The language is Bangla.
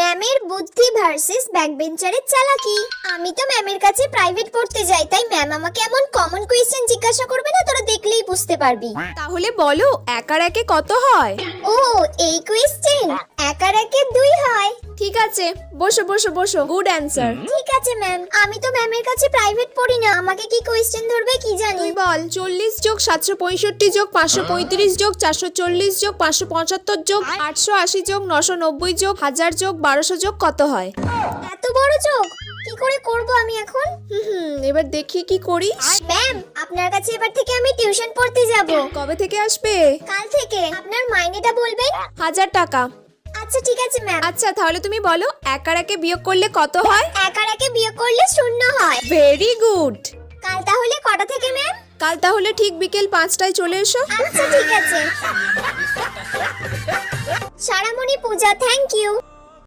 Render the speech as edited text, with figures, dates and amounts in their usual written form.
ম্যামের বুদ্ধি ভার্সেস ব্যাকবেঞ্চারের চালাকি। আমি তো ম্যামের কাছে প্রাইভেট পড়তে যাই, তাই ম্যাম আমাকে এমন কমন কোয়েশ্চেন জিজ্ঞাসা করবে না, তোরা দেখলেই বুঝতে পারবি। তাহলে বলো 1 আর 1 কত হয়? ও এই কোয়েশ্চেন, 1 আর 1 2 হয়। ঠিক আছে, বসো বসো বসো। Good answer. ঠিক আছে ম্যাম, আমি তো ম্যামের কাছে প্রাইভেট পড়ি না, আমাকে কি কোয়েশ্চেন ধরবে কি জানি। তুই বল 40 যোগ 765 যোগ 535 যোগ 440 যোগ 575 যোগ 880 যোগ 990 যোগ 1000 যোগ 1200 যোগ কত হয়? এত বড় যোগ কি করে করব আমি এখন? এবার দেখি কি করিস। ম্যাম, আপনার কাছে এবার থেকে আমি টিউশন পড়তে যাব। কবে থেকে আসবে? কাল থেকে। আপনার মাইনেটা বলবেন? 1000 টাকা। আচ্ছা ঠিক আছে ম্যাম। আচ্ছা তাহলে তুমি বলো 1 আর 1 বিয়োগ করলে কত হয়? 1 আর 1 বিয়োগ করলে 0 হয়। Very good. কাল তাহলে কটা থেকে ম্যাম? কাল তাহলে ঠিক বিকেল 5টায় চলে এসো। আচ্ছা ঠিক আছে। সারামণি পূজা, থ্যাংক ইউ।